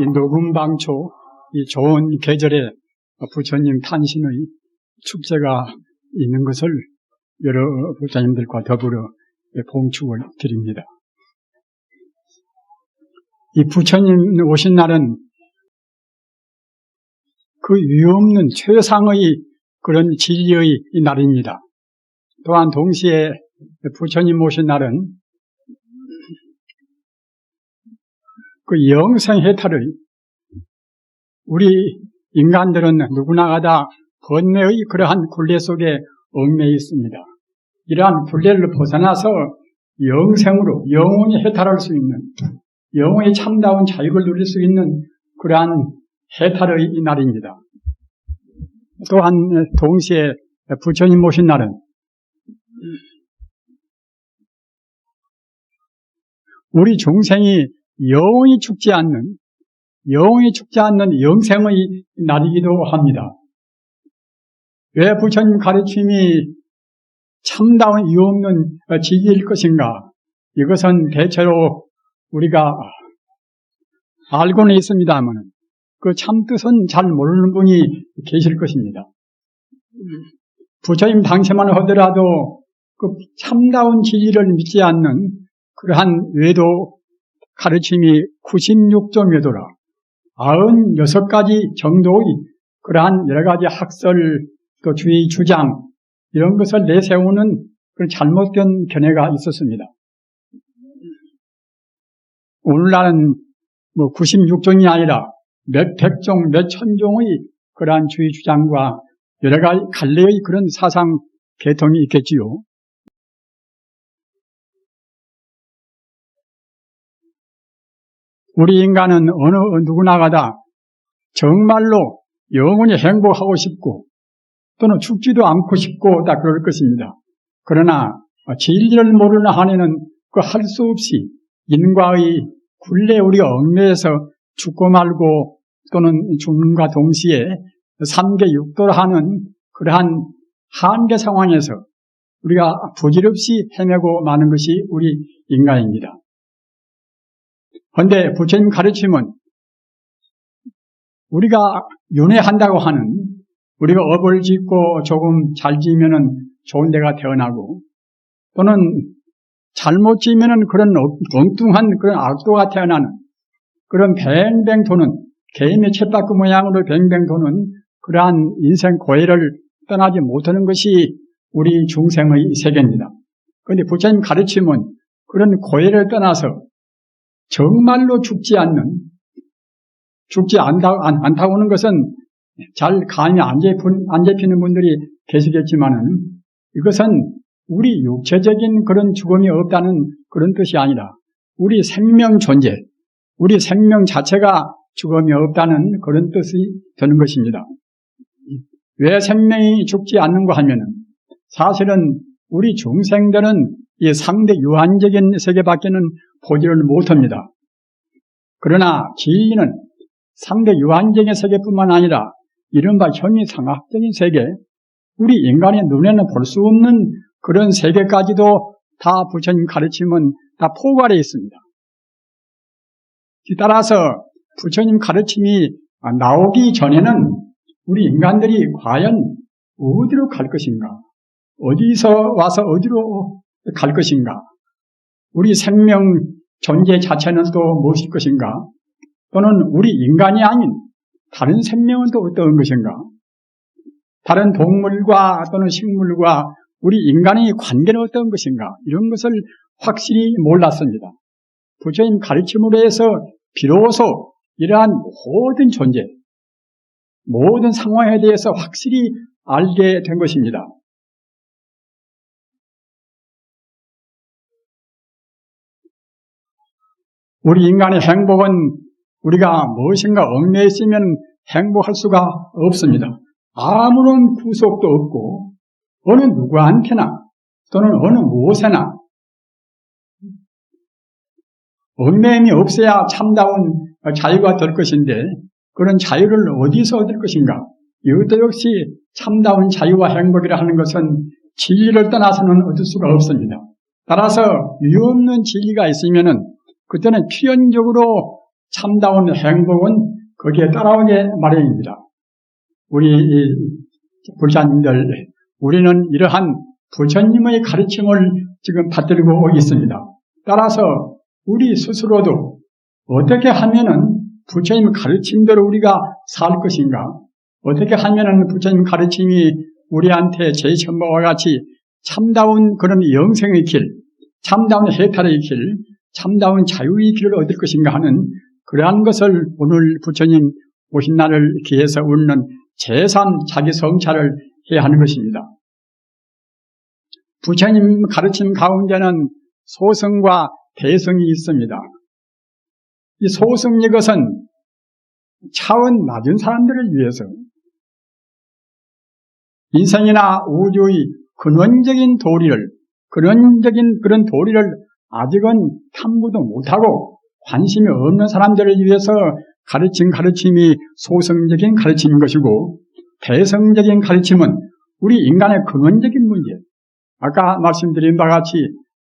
이 녹음방초, 이 좋은 계절에 부처님 탄신의 축제가 있는 것을 여러 부처님들과 더불어 봉축을 드립니다. 이 부처님 오신 날은 그 위없는 최상의 그런 진리의 날입니다. 또한 동시에 부처님 오신 날은 그 영생해탈의, 우리 인간들은 누구나 다 번뇌의 그러한 굴레 속에 얽매여 있습니다. 이러한 굴레를 벗어나서 영생으로 영원히 해탈할 수 있는, 영원히 참다운 자유를 누릴 수 있는 그러한 해탈의 날입니다. 또한 동시에 부처님 오신 날은 우리 중생이 영원히 죽지 않는 영생의 날이기도 합니다. 왜 부처님 가르침이 참다운 이유 없는 진리일 것인가? 이것은 대체로 우리가 알고는 있습니다만 그 참뜻은 잘 모르는 분이 계실 것입니다. 부처님 당시만 하더라도 그 참다운 진리를 믿지 않는 그러한 외도 가르침이 96조 외도라 96가지 정도의 그러한 여러 가지 학설, 또 주의 주장 이런 것을 내세우는 그런 잘못된 견해가 있었습니다. 오늘날은 96종이 아니라 몇 백종, 몇 천종의 그러한 주의 주장과 여러 가지 갈래의 그런 사상 계통이 있겠지요. 우리 인간은 어느 누구나가 다 정말로 영원히 행복하고 싶고 또는 죽지도 않고 싶고 다 그럴 것입니다. 그러나 진리를 모르는 한에는 그 할 수 없이 인과의 굴레에 우리가 얽매여서 죽고 말고 또는 죽는과 동시에 삼계육도를 하는 그러한 한계 상황에서 우리가 부질없이 헤매고 마는 것이 우리 인간입니다. 그런데 부처님 가르침은 우리가 윤회한다고 하는, 우리가 업을 짓고 조금 잘 지으면은 좋은 데가 태어나고 또는 잘못 지으면은 그런 엉뚱한 그런 악도가 태어나는 그런 뱅뱅 도는, 개인의 쳇바퀴 모양으로 뱅뱅 도는 그러한 인생 고해를 떠나지 못하는 것이 우리 중생의 세계입니다. 그런데 부처님 가르침은 그런 고해를 떠나서 정말로 죽지 않다고 하는 것은 잘 감이 안 잡히는 분들이 계시겠지만은 이것은 우리 육체적인 그런 죽음이 없다는 그런 뜻이 아니라 우리 생명 존재, 우리 생명 자체가 죽음이 없다는 그런 뜻이 되는 것입니다. 왜 생명이 죽지 않는가 하면은 사실은 우리 중생들은 이 상대 유한적인 세계밖에는 보지를 못합니다. 그러나 진리는 상대 유한적인 세계뿐만 아니라 이른바 현미상학적인 세계, 우리 인간의 눈에는 볼 수 없는 그런 세계까지도 다 부처님 가르침은 다 포괄해 있습니다. 따라서 부처님 가르침이 나오기 전에는 우리 인간들이 과연 어디로 갈 것인가? 어디서 와서 어디로 갈 것인가? 우리 생명 존재 자체는 또 무엇일 것인가? 또는 우리 인간이 아닌 다른 생명은 또 어떤 것인가? 다른 동물과 또는 식물과 우리 인간의 관계는 어떤 것인가? 이런 것을 확실히 몰랐습니다. 부처님 가르침으로 해서 비로소 이러한 모든 존재, 모든 상황에 대해서 확실히 알게 된 것입니다. 우리 인간의 행복은 우리가 무엇인가 얽매여 있으면 행복할 수가 없습니다. 아무런 구속도 없고 어느 누구한테나 또는 어느 무엇에나 얽매임이 없어야 참다운 자유가 될 것인데 그런 자유를 어디서 얻을 것인가? 이것도 역시 참다운 자유와 행복이라 하는 것은 진리를 떠나서는 얻을 수가 없습니다. 따라서 유없는 진리가 있으면은 그때는 필연적으로 참다운 행복은 거기에 따라오게 마련입니다. 우리 불자님들, 우리는 이러한 부처님의 가르침을 지금 받들고 있습니다. 따라서 우리 스스로도 어떻게 하면은 부처님 가르침대로 우리가 살 것인가? 어떻게 하면은 부처님 가르침이 우리한테 제천법과 같이 참다운 그런 영생의 길, 참다운 해탈의 길, 참다운 자유의 길을 얻을 것인가 하는 그러한 것을 오늘 부처님 오신 날을 기해서 우리는 제3 자기 성찰을 해야 하는 것입니다. 부처님 가르침 가운데는 소승과 대승이 있습니다. 이 소승 이것은 차원 낮은 사람들을 위해서 인생이나 우주의 근원적인 도리를, 근원적인 그런 도리를 아직은 탐구도 못하고 관심이 없는 사람들을 위해서 가르친 가르침이 소승적인 가르침인 것이고, 대승적인 가르침은 우리 인간의 근원적인 문제, 아까 말씀드린 바와 같이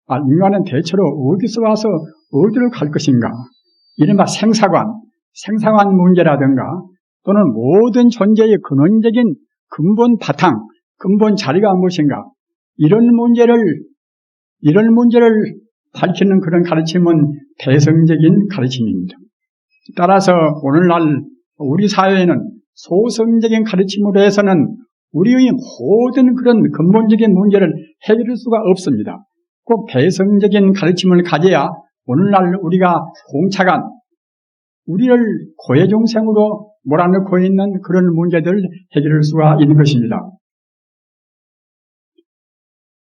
인간은 대체로 어디서 와서 어디로 갈 것인가, 이른바 생사관 문제라든가 또는 모든 존재의 근원적인 근본 바탕, 근본 자리가 무엇인가, 이런 문제를 밝히는 그런 가르침은 대승적인 가르침입니다. 따라서 오늘날 우리 사회에는 소승적인 가르침으로 해서는 우리의 모든 그런 근본적인 문제를 해결할 수가 없습니다. 꼭 대승적인 가르침을 가져야 오늘날 우리가 공차간 우리를 고해종생으로 몰아넣고 있는 그런 문제들을 해결할 수가 있는 것입니다.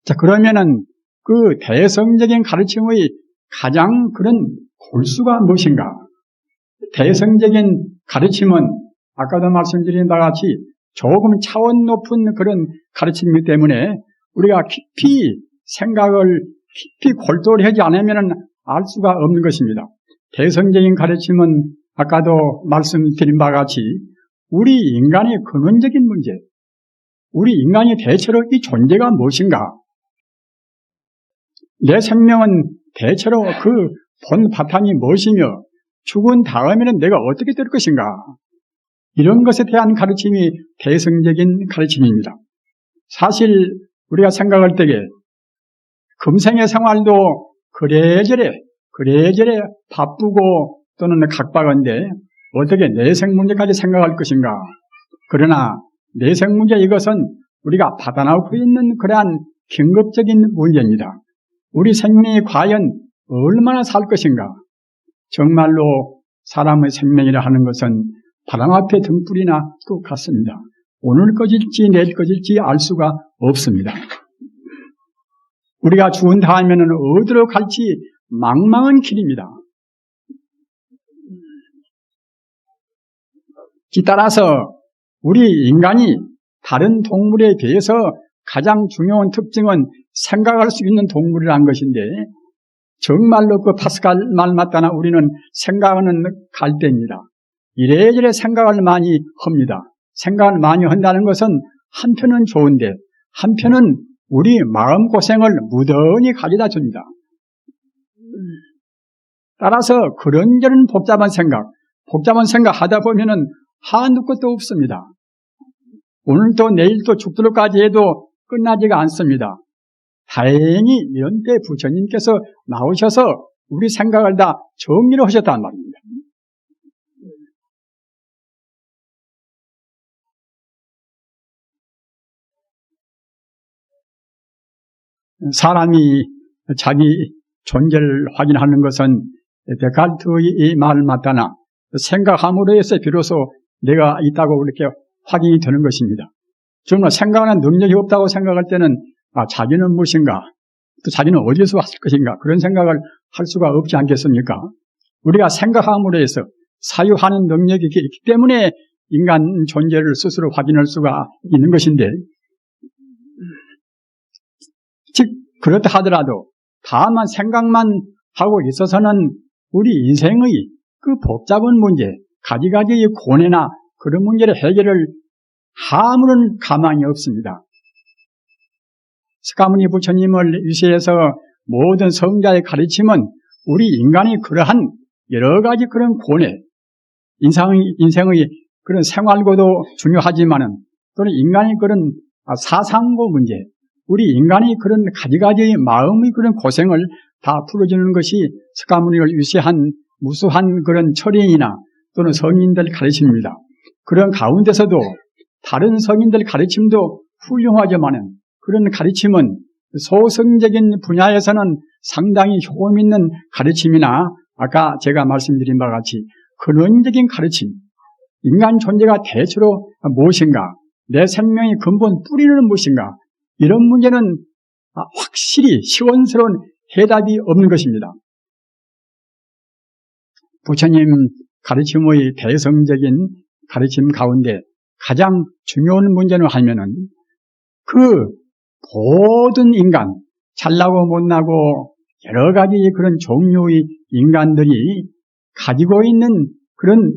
자, 그러면은 그 대승적인 가르침의 가장 그런 골수가 무엇인가? 대승적인 가르침은 아까도 말씀드린 바와 같이 조금 차원 높은 그런 가르침이기 때문에 우리가 깊이 생각을 깊이 골똘히 하지 않으면 알 수가 없는 것입니다. 대승적인 가르침은 아까도 말씀드린 바와 같이 우리 인간의 근원적인 문제, 우리 인간이 대체로 이 존재가 무엇인가? 내 생명은 대체로 그 본 바탕이 무엇이며 죽은 다음에는 내가 어떻게 될 것인가? 이런 것에 대한 가르침이 대승적인 가르침입니다. 사실 우리가 생각할 때에 금생의 생활도 그래저래 바쁘고 또는 각박한데 어떻게 내생 문제까지 생각할 것인가? 그러나 내생 문제 이것은 우리가 받아놓고 있는 그러한 긴급적인 문제입니다. 우리 생명이 과연 얼마나 살 것인가? 정말로 사람의 생명이라 하는 것은 바람 앞에 등불이나 똑같습니다. 오늘 꺼질지 내일 꺼질지 알 수가 없습니다. 우리가 죽은 다음에는 어디로 갈지 망망한 길입니다. 따라서 우리 인간이 다른 동물에 비해서 가장 중요한 특징은 생각할 수 있는 동물이라는 것인데, 정말로 그 파스칼 말 맞다나 우리는 생각하는 갈대입니다. 이래저래 생각을 많이 합니다. 생각을 많이 한다는 것은 한편은 좋은데 한편은 우리 마음고생을 무던히 가져다 줍니다. 따라서 그런저런 복잡한 생각 하다 보면은 한두 것도 없습니다. 오늘도 내일도 죽도록까지 해도 끝나지가 않습니다. 다행히 이런 때 부처님께서 나오셔서 우리 생각을 다 정리를 하셨단 말입니다. 사람이 자기 존재를 확인하는 것은 데카르트의 말 맞다나 생각함으로 해서 비로소 내가 있다고 이렇게 확인이 되는 것입니다. 정말 생각하는 능력이 없다고 생각할 때는 자기는 무엇인가, 또 자기는 어디서 왔을 것인가, 그런 생각을 할 수가 없지 않겠습니까? 우리가 생각함으로 해서 사유하는 능력이 있기 때문에 인간 존재를 스스로 확인할 수가 있는 것인데, 즉 그렇다 하더라도 다만 생각만 하고 있어서는 우리 인생의 그 복잡한 문제, 가지가지의 고뇌나 그런 문제를 해결을 아무런 가망이 없습니다. 스가모니 부처님을 위시해서 모든 성자의 가르침은 우리 인간이 그러한 여러 가지 그런 고뇌, 인생의 그런 생활고도 중요하지만은 또는 인간의 그런 사상고 문제, 우리 인간의 그런 가지가지의 마음의 그런 고생을 다 풀어주는 것이 석가모니를 위시한 무수한 그런 철인이나 또는 성인들 가르침입니다. 그런 가운데서도 다른 성인들 가르침도 훌륭하지만은 그런 가르침은 소성적인 분야에서는 상당히 효험 있는 가르침이나 아까 제가 말씀드린 바와 같이 근원적인 가르침, 인간 존재가 대체로 무엇인가, 내 생명의 근본 뿌리는 무엇인가, 이런 문제는 확실히 시원스러운 해답이 없는 것입니다. 부처님 가르침의 대성적인 가르침 가운데 가장 중요한 문제는 하면은 그 모든 인간, 잘나고 못나고 여러 가지 그런 종류의 인간들이 가지고 있는 그런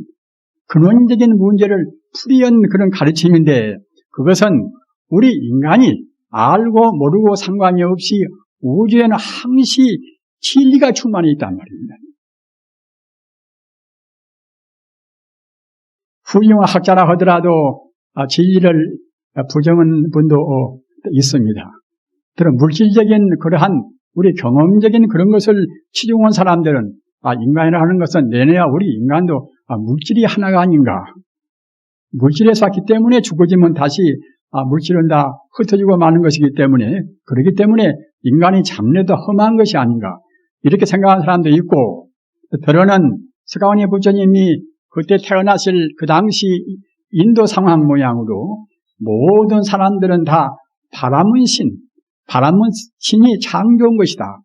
근원적인 문제를 풀이한 그런 가르침인데 그것은 우리 인간이 알고 모르고 상관이 없이 우주에는 항시 진리가 충만해 있단 말입니다. 훌륭한 학자라 하더라도 진리를 부정한 분도 있습니다. 그런 물질적인 그러한 우리 경험적인 그런 것을 치중한 사람들은 인간이라 하는 것은 내내야 우리 인간도 물질이 하나가 아닌가. 물질에서 왔기 때문에 죽어지면 다시 물질은 다 흩어지고 마는 것이기 때문에 그렇기 때문에 인간이 잡내도 험한 것이 아닌가. 이렇게 생각하는 사람도 있고 때로는 석가모니 부처님이 그때 태어나실 그 당시 인도 상황 모양으로 모든 사람들은 다 바람은 신이 창조한 것이다.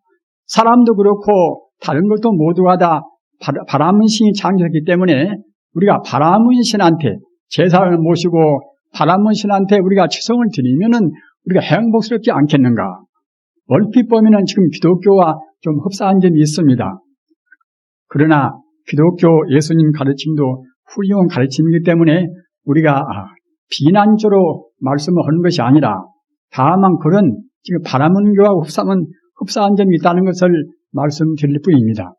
사람도 그렇고 다른 것도 모두가 다 바람은 신이 창조했기 때문에 우리가 바람은 신한테 제사를 모시고 바람은 신한테 우리가 치성을 드리면은 우리가 행복스럽지 않겠는가? 얼핏 보면은 지금 기독교와 좀 흡사한 점이 있습니다. 그러나 기독교 예수님 가르침도 훌륭한 가르침이기 때문에 우리가 비난조로 말씀을 하는 것이 아니라 다만 그런 지금 바라문교하고 흡사한 점이 있다는 것을 말씀드릴 뿐입니다.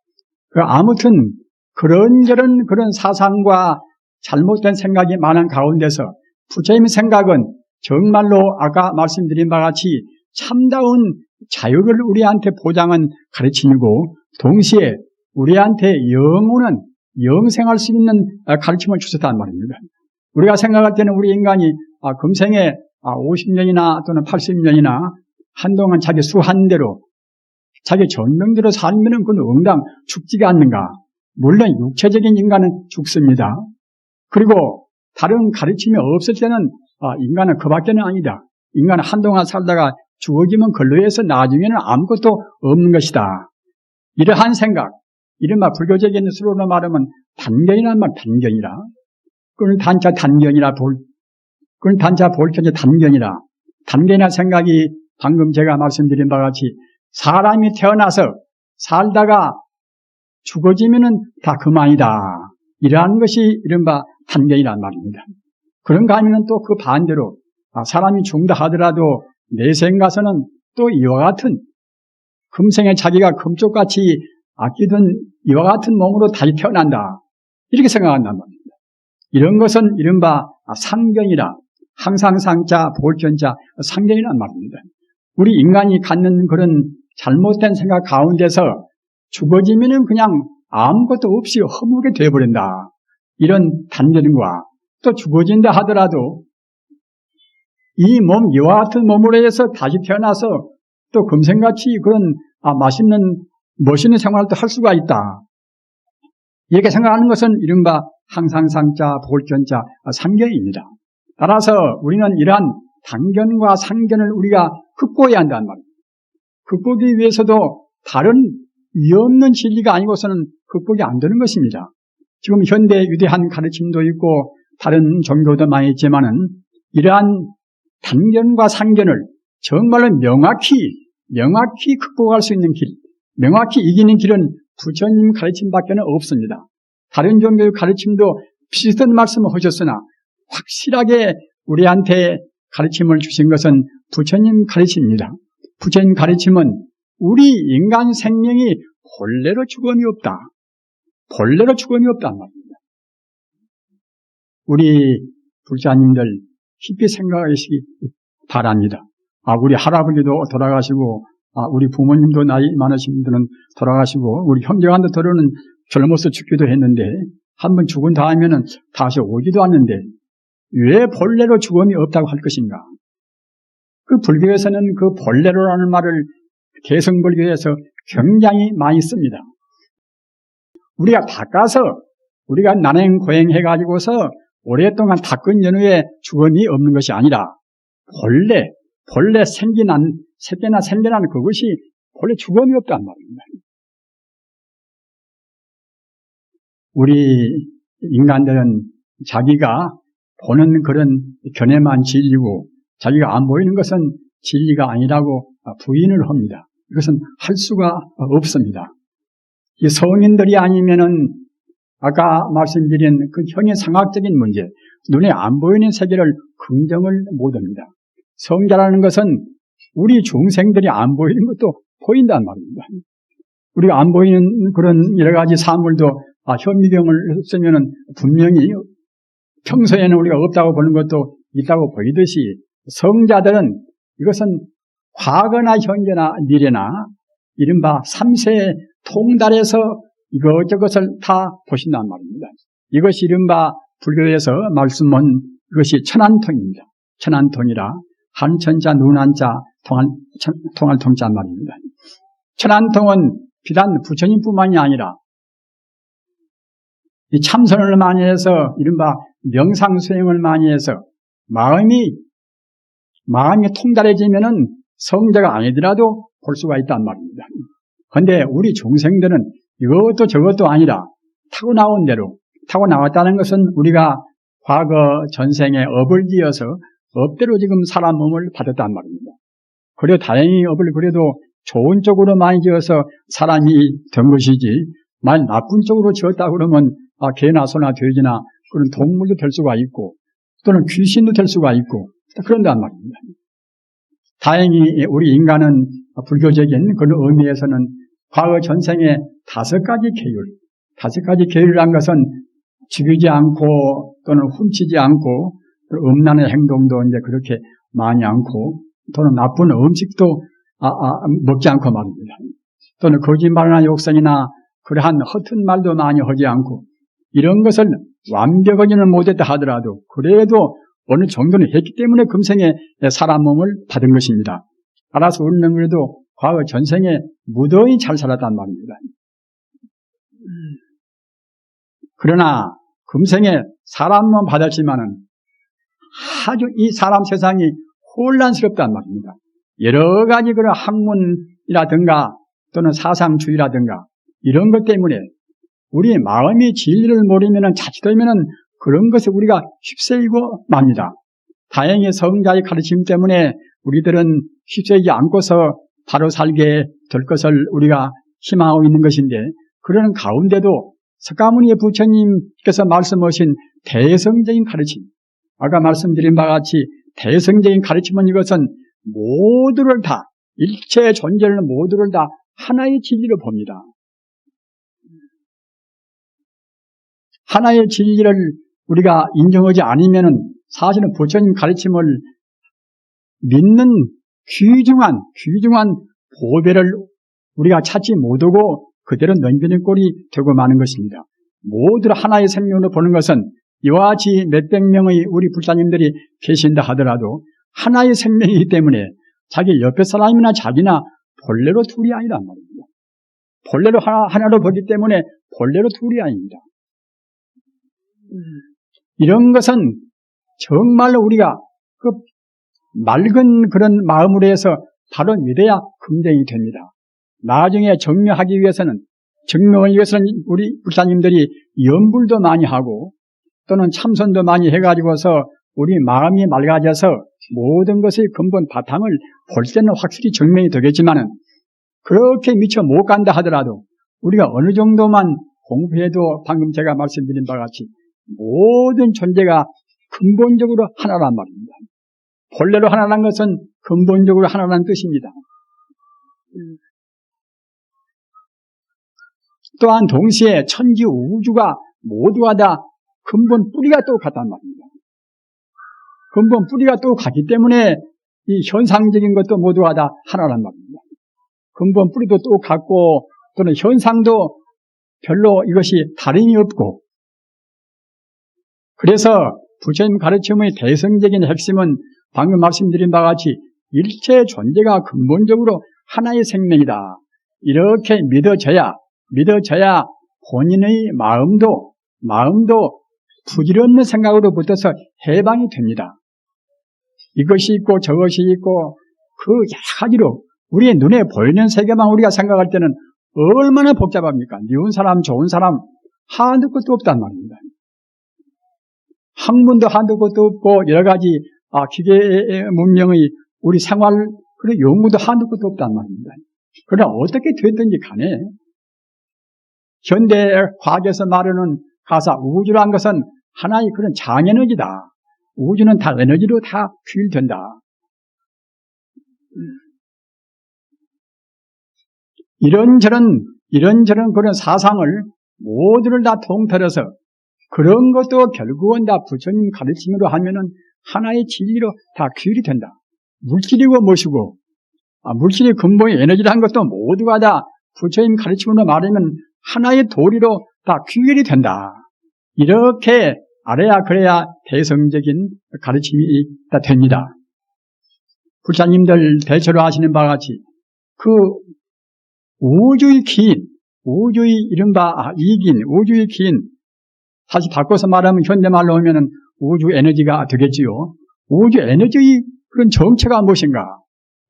아무튼 그런저런 그런 사상과 잘못된 생각이 많은 가운데서 부처님의 생각은 정말로 아까 말씀드린 바와 같이 참다운 자유를 우리한테 보장한 가르침이고 동시에 우리한테 영원한 영생할 수 있는 가르침을 주셨단 말입니다. 우리가 생각할 때는 우리 인간이 금생에 50년이나 또는 80년이나 한동안 자기 수한 대로 자기 전명대로 살면은 그건 응당 죽지가 않는가. 물론 육체적인 인간은 죽습니다. 그리고 다른 가르침이 없을 때는 인간은 그 밖에는 아니다. 인간은 한동안 살다가 죽어지면 근로해서 나중에는 아무것도 없는 것이다. 이러한 생각, 이른바 불교적인 수로로 말하면 단견이란 말, 단견이라. 그건 단자 단견이라 그건 단자 볼견이 단견이라. 단견이라는 생각이 방금 제가 말씀드린 바와 같이 사람이 태어나서 살다가 죽어지면은 다 그만이다. 이러한 것이 이른바 단견이란 말입니다. 그런가 하면은 또 그 반대로 사람이 죽는다 하더라도 내생 가서는 또 이와 같은 금생에 자기가 금쪽같이 아끼던 이와 같은 몸으로 다시 태어난다. 이렇게 생각한단 말입니다. 이런 것은 이른바 상견이라. 항상 상자, 볼견자, 상견이란 말입니다. 우리 인간이 갖는 그런 잘못된 생각 가운데서 죽어지면은 그냥 아무것도 없이 허무하게 되어버린다. 이런 단견과 또 죽어진다 하더라도 이 몸, 이와 같은 몸으로 해서 다시 태어나서 또 금생같이 그런 맛있는 멋있는 생활도 할 수가 있다. 이렇게 생각하는 것은 이른바 항상상자, 볼견자, 상견입니다. 따라서 우리는 이러한 단견과 상견을 우리가 극복해야 한다는 말입니다. 극복하기 위해서도 다른 위없는 진리가 아니고서는 극복이 안 되는 것입니다. 지금 현대 위대한 가르침도 있고 다른 종교도 많이 있지만은 이러한 단견과 상견을 정말로 명확히 극복할 수 있는 길, 명확히 이기는 길은 부처님 가르침밖에 없습니다. 다른 종교의 가르침도 비슷한 말씀을 하셨으나 확실하게 우리한테 가르침을 주신 것은 부처님 가르침입니다. 부처님 가르침은 우리 인간 생명이 본래로 죽음이 없다. 본래로 죽음이 없단 말입니다. 우리 불자님들 깊이 생각하시기 바랍니다. 우리 할아버지도 돌아가시고, 우리 부모님도 나이 많으신 분들은 돌아가시고, 우리 형제간들은 젊어서 죽기도 했는데, 한번 죽은 다음에는 다시 오지도 않는데, 왜 본래로 죽음이 없다고 할 것인가? 그 불교에서는 그 본래로라는 말을 개성불교에서 굉장히 많이 씁니다. 우리가 바꿔서, 우리가 난행고행해가지고서 오랫동안 닦은 연후에 죽음이 없는 것이 아니라, 본래 생겨난 그것이 본래 죽음이 없단 말입니다. 우리 인간들은 자기가 보는 그런 견해만 진리고 자기가 안 보이는 것은 진리가 아니라고 부인을 합니다. 이것은 할 수가 없습니다. 이 성인들이 아니면은 아까 말씀드린 그 형이상학적인 문제, 눈에 안 보이는 세계를 긍정을 못합니다. 성자라는 것은 우리 중생들이 안 보이는 것도 보인단 말입니다. 우리가 안 보이는 그런 여러 가지 사물도 현미경을 쓰면은 분명히 평소에는 우리가 없다고 보는 것도 있다고 보이듯이 성자들은 이것은 과거나 현재나 미래나 이른바 삼세에 통달해서 이것저것을 다 보신단 말입니다. 이것이 이른바 불교에서 말씀은 이것이 천안통입니다. 천안통이라 한천자, 눈한자, 통할 통자 말입니다. 천안통은 비단 부처님뿐만이 아니라 이 참선을 많이 해서 이른바 명상수행을 많이 해서 마음이 통달해지면은 성자가 아니더라도 볼 수가 있단 말입니다. 그런데 우리 중생들은 이것도 저것도 아니라 타고나온 대로, 타고나왔다는 것은 우리가 과거 전생에 업을 지어서 업대로 지금 사람 몸을 받았단 말입니다. 그래도 다행히 업을 그래도 좋은 쪽으로 많이 지어서 사람이 된 것이지, 만약 나쁜 쪽으로 지었다 그러면 개나 소나 돼지나 그런 동물도 될 수가 있고 또는 귀신도 될 수가 있고 그런단 말입니다. 다행히 우리 인간은 불교적인 그런 의미에서는 과거 전생에 5가지 계율이란 것은 죽이지 않고 또는 훔치지 않고 음란의 행동도 이제 그렇게 많이 않고 또는 나쁜 음식도 먹지 않고 말입니다. 또는 거짓말이나 욕설이나 그러한 허튼 말도 많이 하지 않고 이런 것을 완벽하게는 못했다 하더라도 그래도 어느 정도는 했기 때문에 금생에 사람 몸을 받은 것입니다. 따라서 우리는 그래도 과거 전생에 무더히 잘 살았단 말입니다. 그러나 금생에 사람 몸 받았지만은 아주 이 사람 세상이 혼란스럽단 말입니다. 여러 가지 그런 학문이라든가 또는 사상주의라든가 이런 것 때문에 우리 마음이 진리를 모르면은 자칫하면은 그런 것에 우리가 휩쓸리고 맙니다. 다행히 성자의 가르침 때문에 우리들은 휩쓸리지 않고서 바로 살게 될 것을 우리가 희망하고 있는 것인데, 그러는 가운데도 석가모니의 부처님께서 말씀하신 대성적인 가르침, 아까 말씀드린 바와 같이 대성적인 가르침은 이것은 모두를 다, 일체 존재를 모두를 다 하나의 진리로 봅니다. 하나의 진리를 우리가 인정하지 않으면은 사실은 부처님 가르침을 믿는 귀중한 보배를 우리가 찾지 못하고 그대로 넘기는 꼴이 되고 마는 것입니다. 모두 하나의 생명으로 보는 것은 이와 같이 몇백 명의 우리 불사님들이 계신다 하더라도 하나의 생명이기 때문에 자기 옆에 사람이나 자기나 본래로 둘이 아니란 말입니다. 본래로 하나로 보기 때문에 본래로 둘이 아닙니다. 이런 것은 정말로 우리가 그 맑은 그런 마음으로 해서 바로 믿어야 긍정이 됩니다. 나중에 증명을 위해서는 우리 불사님들이 염불도 많이 하고 또는 참선도 많이 해가지고서 우리 마음이 맑아져서 모든 것의 근본 바탕을 볼 때는 확실히 증명이 되겠지만은 그렇게 미처 못 간다 하더라도 우리가 어느 정도만 공부해도 방금 제가 말씀드린 바와 같이 모든 존재가 근본적으로 하나란 말입니다. 본래로 하나란 것은 근본적으로 하나란 뜻입니다. 또한 동시에 천지 우주가 모두가 다 근본 뿌리가 똑같단 말입니다. 근본 뿌리가 똑같기 때문에 이 현상적인 것도 모두가 다 하나란 말입니다. 근본 뿌리도 똑같고 또는 현상도 별로 이것이 다름이 없고, 그래서 부처님 가르침의 대성적인 핵심은 방금 말씀드린 바와 같이 일체 존재가 근본적으로 하나의 생명이다. 이렇게 믿어져야 본인의 마음도 부질없는 생각으로부터서 해방이 됩니다. 이것이 있고 저것이 있고 그 여러 가지로 우리의 눈에 보이는 세계만 우리가 생각할 때는 얼마나 복잡합니까? 미운 사람, 좋은 사람 한두 것도 없단 말입니다. 학문도 한두 것도 없고 여러 가지 기계 문명의 우리 생활 그리고 연구도 한두 것도 없단 말입니다. 그러나 어떻게 됐든지 간에 현대 과학에서 말하는 가사 우주라는 것은 하나의 그런 장에너지다. 우주는 다 에너지로 다 규율된다. 이런저런 그런 사상을 모두를 다 통틀어서 그런 것도 결국은 다 부처님 가르침으로 하면은 하나의 진리로 다 규율이 된다. 물질이고 무엇이고, 물질의 근본의 에너지라는 것도 모두가 다 부처님 가르침으로 말하면 하나의 도리로 다 규율이 된다. 이렇게 알아야 그래야 대성적인 가르침이 다 됩니다. 불자님들 대체로 하시는 바와 같이 그 우주의 기인, 우주의 이른바 이긴, 우주의 기인, 사실 바꿔서 말하면 현대말로 하면은 우주 에너지가 되겠지요. 우주 에너지의 그런 정체가 무엇인가?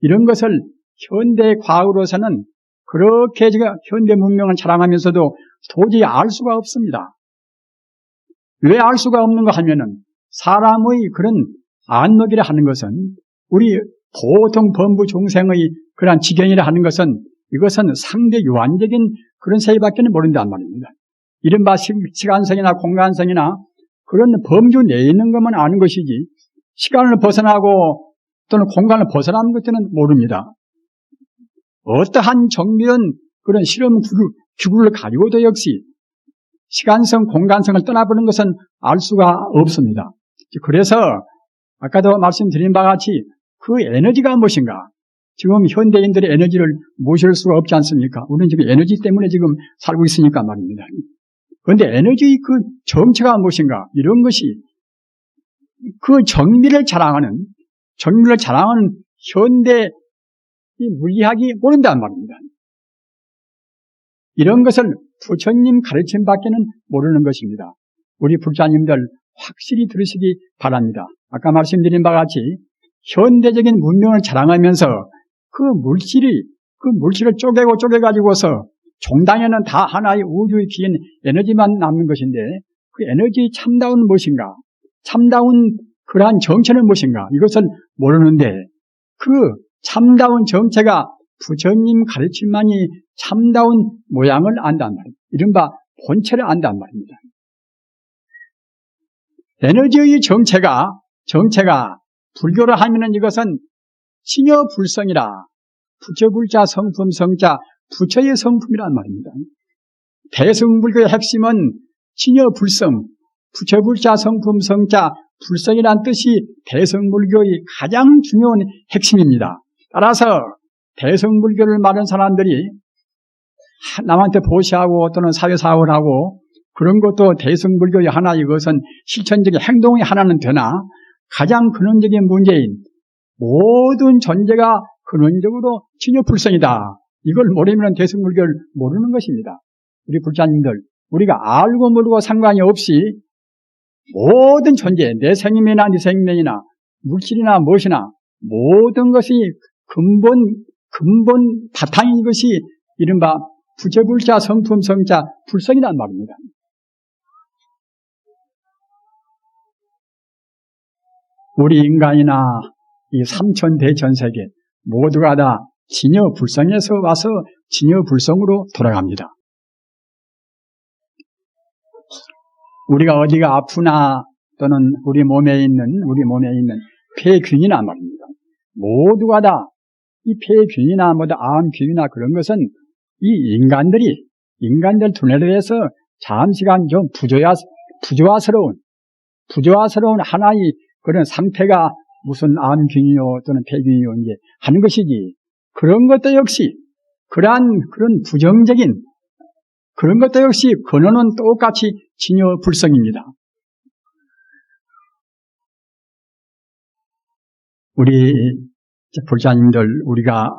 이런 것을 현대 과학으로서는 그렇게 제가 현대 문명을 자랑하면서도 도저히 알 수가 없습니다. 왜 알 수가 없는가 하면은 사람의 그런 안목이라 하는 것은 우리 보통 범부 중생의 그러한 지경이라 하는 것은 이것은 상대 유한적인 그런 세계밖에 모른단 말입니다. 이른바 시간성이나 공간성이나 그런 범주 내에 있는 것만 아는 것이지 시간을 벗어나고 또는 공간을 벗어나는 것들은 모릅니다. 어떠한 정밀한 그런 실험 기구를 가지고도 역시 시간성, 공간성을 떠나보는 것은 알 수가 없습니다. 그래서 아까도 말씀드린 바와 같이 그 에너지가 무엇인가? 지금 현대인들의 에너지를 모실 수가 없지 않습니까? 우리는 지금 에너지 때문에 지금 살고 있으니까 말입니다. 그런데 에너지의 그 정체가 무엇인가? 이런 것이 그 정밀을 자랑하는 현대 물리학이 모른단 말입니다. 이런 것을 부처님 가르침밖에는 모르는 것입니다. 우리 불자님들 확실히 들으시기 바랍니다. 아까 말씀드린 바와 같이 현대적인 문명을 자랑하면서 그 물질을 쪼개가지고서 종당에는 다 하나의 우주의 기인 에너지만 남는 것인데 그 에너지의 참다운 무엇인가? 참다운 그러한 정체는 무엇인가? 이것을 모르는데 그 참다운 정체가 부처님 가르침만이 참다운 모양을 안단 말입니다. 이른바 본체를 안단 말입니다. 에너지의 정체가 불교로 하면은 이것은 진여불성이라 부처불자 성품성자 부처의 성품이란 말입니다. 대승불교의 핵심은 진여불성 부처불자 성품성자 불성이란 뜻이 대승불교의 가장 중요한 핵심입니다. 따라서 대승불교를 말하는 사람들이 남한테 보시하고 또는 사회사업을 하고 그런 것도 대승불교의 하나 이것은 실천적인 행동의 하나는 되나 가장 근원적인 문제인 모든 존재가 근원적으로 진여불성이다. 이걸 모르면 대승불교를 모르는 것입니다. 우리 불자님들 우리가 알고 모르고 상관이 없이 모든 존재 내 생명이나 네 생명이나 물질이나 무엇이나 모든 것이 근본 바탕인 것이 이른바 부처불자 성품성자 불성이란 말입니다. 우리 인간이나 이 삼천대천세계 모두가 다 진여불성에서 와서 진여불성으로 돌아갑니다. 우리가 어디가 아프나 또는 우리 몸에 있는 폐균이나 말입니다. 모두가 다 이 폐균이나 암균이나 그런 것은 이 인간들이 인간들 두뇌에 대해서 잠시간 좀 부조화스러운 하나의 그런 상태가 무슨 암균이요 또는 폐균이요 이제 하는 것이지, 그런 것도 역시 그런 부정적인 그런 것도 역시 근원은 똑같이 진여불성입니다. 우리 불자님들, 우리가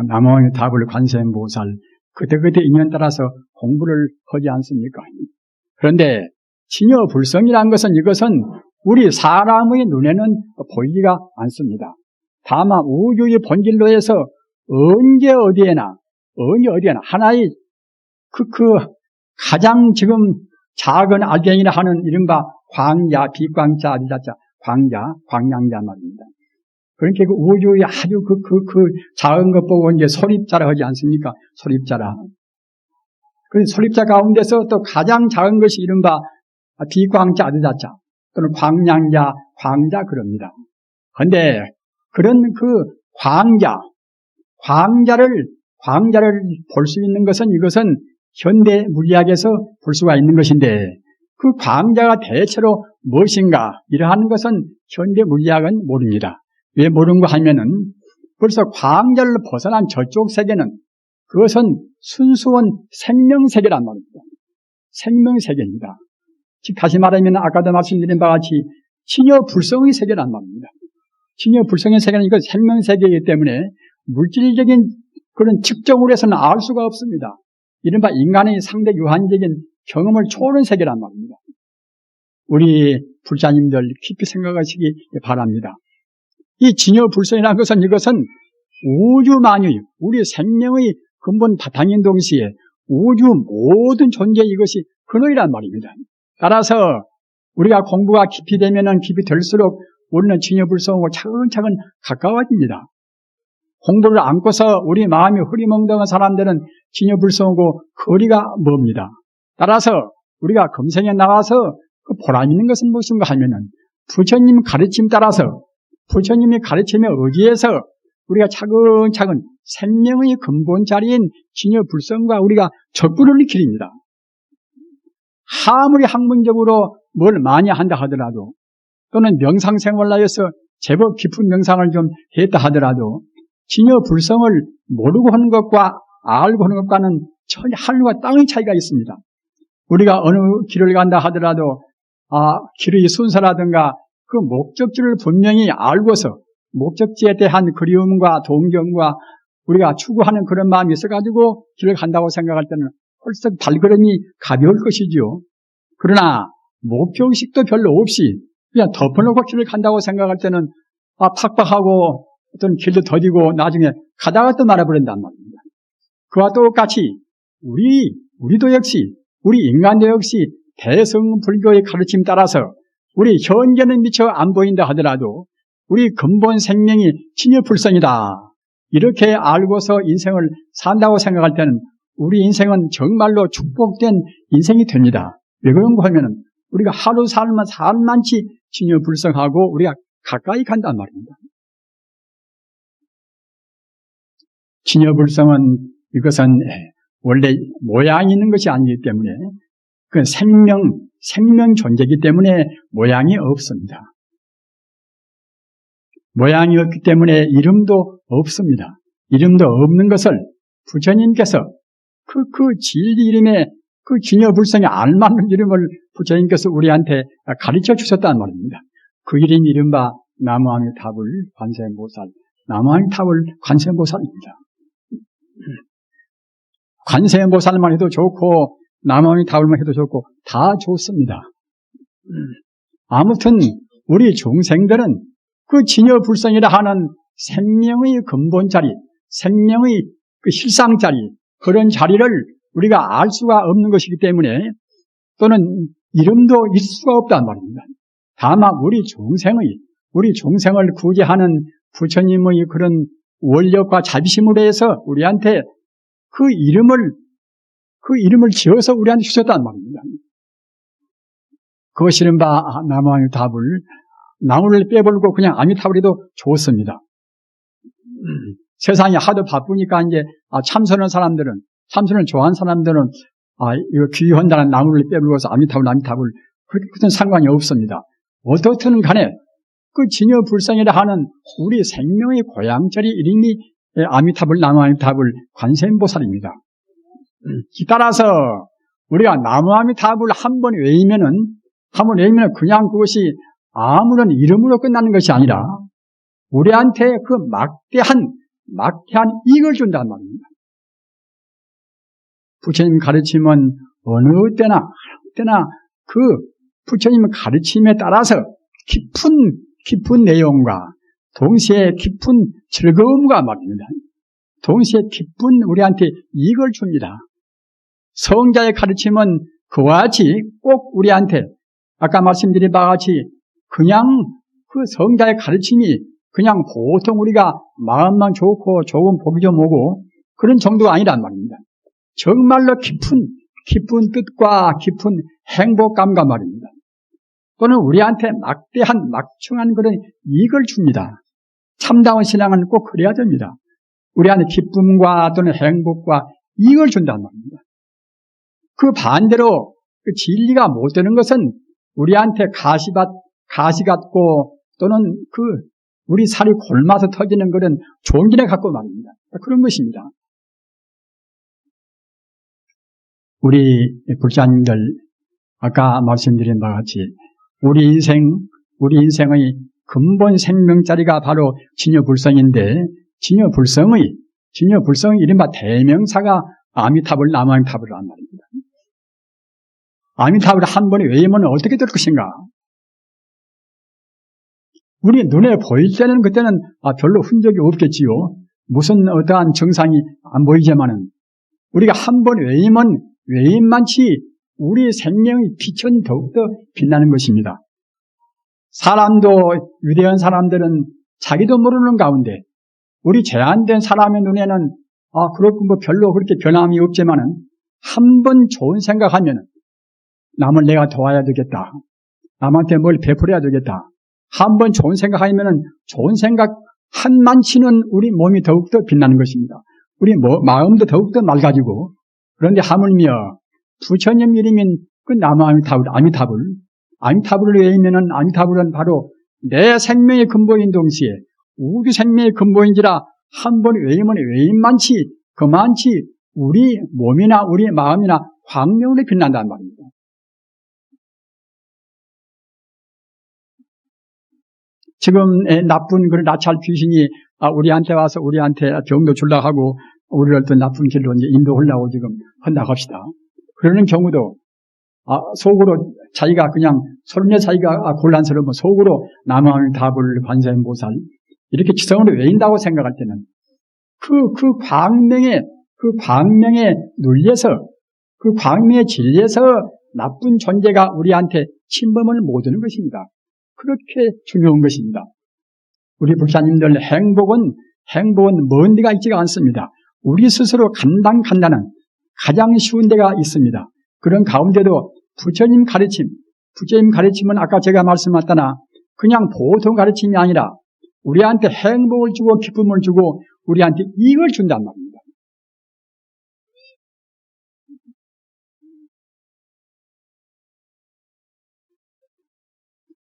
남원의 답을 관세음보살 그때그때 인연 따라서 공부를 하지 않습니까? 그런데 진여불성이라는 것은, 이것은 우리 사람의 눈에는 보이지가 않습니다. 다만 우주의 본질로 해서 언제 어디에나 하나의 가장 지금 작은 알갱이라 하는 이른바 광자, 비광자, 아리자자, 광량자 말입니다. 그러니까 그 우주의 아주 작은 것 보고 이제 소립자라 하지 않습니까? 소립자라. 그 소립자 가운데서 또 가장 작은 것이 이른바 비광자, 아리자자 또는 광량자, 광자 그럽니다. 그런데 그런 광자를 볼 수 있는 것은, 이것은 현대 물리학에서 볼 수가 있는 것인데, 그 광자가 대체로 무엇인가 이러한 것은 현대 물리학은 모릅니다. 왜 모르는가 하면은 벌써 광자를 벗어난 저쪽 세계는, 그것은 순수한 생명세계란 말입니다. 생명세계입니다. 즉 다시 말하면 아까도 말씀드린 바와 같이 진여불성의 세계란 말입니다. 진여불성의 세계는 이거 생명세계이기 때문에 물질적인 그런 측정으로 해서는 알 수가 없습니다. 이른바 인간의 상대 유한적인 경험을 초월한 세계란 말입니다. 우리 불자님들 깊이 생각하시기 바랍니다. 이 진여불성이라는 것은, 이것은 우주만유, 우리 생명의 근본 바탕인 동시에 우주 모든 존재, 이것이 근원이란 말입니다. 따라서 우리가 공부가 깊이 되면은 깊이 될수록 우리는 진여불성하고 차근차근 가까워집니다. 공부를 안고서 우리 마음이 흐리멍덩한 사람들은 진여불성하고 거리가 멉니다. 따라서 우리가 금생에 나와서 그 보람 있는 것은 무엇인가 하면은 부처님 가르침 따라서, 부처님의 가르침에 의지해서 우리가 차근차근 생명의 근본 자리인 진여불성과 우리가 접근을 일으킵니다. 아무리 학문적으로 뭘 많이 한다 하더라도, 또는 명상생활하여서 제법 깊은 명상을 좀 했다 하더라도 진여불성을 모르고 하는 것과 알고 하는 것과는 전혀 하늘과 땅의 차이가 있습니다. 우리가 어느 길을 간다 하더라도 길의 순서라든가 그 목적지를 분명히 알고서 목적지에 대한 그리움과 동경과 우리가 추구하는 그런 마음이 있어가지고 길을 간다고 생각할 때는 헐썩 발걸음이 가벼울 것이지요. 그러나 목표의식도 별로 없이 그냥 덮어놓고 길을 간다고 생각할 때는 팍팍하고 어떤 길도 더디고 나중에 가다가 또 말아버린단 말입니다. 그와 똑같이 우리도 역시, 우리 인간도 역시 대성불교의 가르침 따라서 우리 현재는 미처 안 보인다 하더라도 우리 근본 생명이 진여불성이다, 이렇게 알고서 인생을 산다고 생각할 때는 우리 인생은 정말로 축복된 인생이 됩니다. 왜 그런가 하면은 우리가 하루 살만치 진여불성하고 우리가 가까이 간단 말입니다. 진여불성은 이것은 원래 모양이 있는 것이 아니기 때문에, 그 생명 존재이기 때문에 모양이 없습니다. 모양이 없기 때문에 이름도 없습니다. 이름도 없는 것을 부처님께서 그 진리 이름에 그 진여불성에 알맞는 이름을 부처님께서 우리한테 가르쳐 주셨단 말입니다. 그 이름이 이른바 나무아미타불 관세음보살, 나무아미타불 관세음보살입니다. 관세음보살만 해도 좋고 나무아미타불만 해도 좋고 다 좋습니다. 아무튼 우리 중생들은 그 진여불성이라 하는 생명의 근본 자리, 생명의 그 실상 자리, 그런 자리를 우리가 알 수가 없는 것이기 때문에, 또는 이름도 있을 수가 없단 말입니다. 다만 우리 중생을 구제하는 부처님의 그런 원력과 자비심으로 해서 우리한테 그 이름을 지어서 우리한테 주셨단 말입니다. 그것이 이른바 나무아미타불, 나무를 빼버리고 그냥 아미타불해도 좋습니다. 세상이 하도 바쁘니까 이제 참선하는 사람들은 참선을 좋아하는 사람들은 이거 귀한다는 나무를 빼불고서 아미타불 그것은 상관이 없습니다. 어떻든 간에 그 진여불성이라 하는 우리 생명의 고향절이 이름이 아미타불, 나무 아미타불, 관세음보살입니다. 따라서 우리가 나무 아미타불 한 번 외우면은 그냥 그것이 아무런 이름으로 끝나는 것이 아니라 우리한테 그 막대한 이익을 준단 말입니다. 부처님 가르침은 어느 때나 그 부처님 가르침에 따라서 깊은 내용과 동시에 깊은 즐거움과 말입니다. 동시에 깊은 우리한테 이익을 줍니다. 성자의 가르침은 그와 같이 꼭 우리한테 아까 말씀드린 바와 같이 그냥 그 성자의 가르침이 그냥 보통 우리가 마음만 좋고 좋은 복이 좀 오고 그런 정도가 아니란 말입니다. 정말로 깊은 뜻과 깊은 행복감과 말입니다. 또는 우리한테 막중한 그런 이익을 줍니다. 참다운 신앙은 꼭 그래야 됩니다. 우리한테 기쁨과 또는 행복과 이익을 준단 말입니다. 그 반대로 그 진리가 못 되는 것은 우리한테 가시 같고 또는 우리 살이 골마서 터지는 그런 종기를 갖고 말입니다. 그런 것입니다. 우리 불자님들 아까 말씀드린 바와 같이 우리 인생의 근본 생명자리가 바로 진여불성인데 진여불성의 이른바 대명사가 아미타불, 나무 아미타불이란 말입니다. 아미타불을 한 번에 외우면 어떻게 될 것인가? 우리 눈에 보일 때는 그때는 별로 흔적이 없겠지요. 무슨 어떠한 증상이 안 보이지만은 우리가 한 번 외우면 외임만치 우리 생명의 빛은 더욱더 빛나는 것입니다. 사람도 위대한 사람들은 자기도 모르는 가운데 우리 제한된 사람의 눈에는 그렇고 별로 그렇게 변함이 없지만은 한 번 좋은 생각하면 남을 내가 도와야 되겠다. 남한테 뭘 베풀어야 되겠다. 한 번 좋은 생각하면은 좋은 생각 한만치는 우리 몸이 더욱더 빛나는 것입니다. 우리 마음도 더욱더 맑아지고 그런데 하물며 부처님 이름인 그 나무 아미타불을 외우면은 아미타불은 바로 내 생명의 근본인 동시에 우주 생명의 근본인지라 한 번 외우면 외임만치 그만치 우리 몸이나 우리 마음이나 광명으로 빛난다는 말입니다. 지금 나쁜 그런 나찰 귀신이 우리한테 와서 우리한테 병도 줄라 하고 우리를 또 나쁜 길로 이제 인도하려고 지금 한다고 합시다. 그러는 경우도 속으로 자기가 그냥 서른에 자기가 곤란스러우면 속으로 나무 아미타불 관세음보살 이렇게 지성으로 외인다고 생각할 때는 그 광명에 눌려서 그 광명에 질려서 나쁜 존재가 우리한테 침범을 못 하는 것입니다. 그렇게 중요한 것입니다. 우리 불사님들 행복은 먼 데가 있지가 않습니다. 우리 스스로 간단한 가장 쉬운 데가 있습니다. 그런 가운데도 부처님 가르침은 아까 제가 말씀했다나 그냥 보통 가르침이 아니라 우리한테 행복을 주고 기쁨을 주고 우리한테 이익을 준단 말입니다.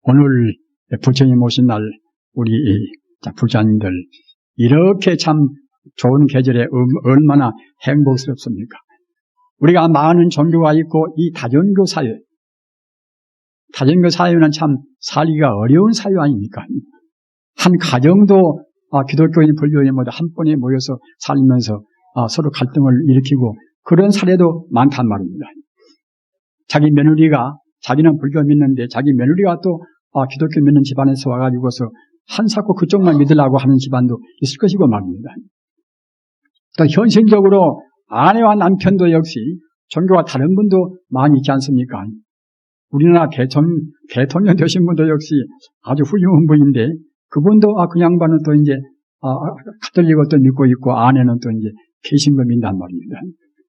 오늘 부처님 오신 날 우리 불자님들 이렇게 참 좋은 계절에 얼마나 행복스럽습니까? 우리가 많은 종교가 있고 이 다종교 사회는 참 살기가 어려운 사회 아닙니까? 한 가정도 기독교인 불교인 모두 한 번에 모여서 살면서 서로 갈등을 일으키고 그런 사례도 많단 말입니다. 자기 며느리가 자기는 불교 믿는데 자기 며느리가 또 기독교 믿는 집안에서 와가지고서 한사코 그쪽만 믿으려고 하는 집안도 있을 것이고 말입니다. 또 현실적으로 아내와 남편도 역시 종교가 다른 분도 많이 있지 않습니까? 우리나라 대통령 되신 분도 역시 아주 훌륭한 분인데 그분도 그 양반은 또 이제 가톨릭을 또 믿고 있고 아내는 또 이제 개신교 믿는단 말입니다.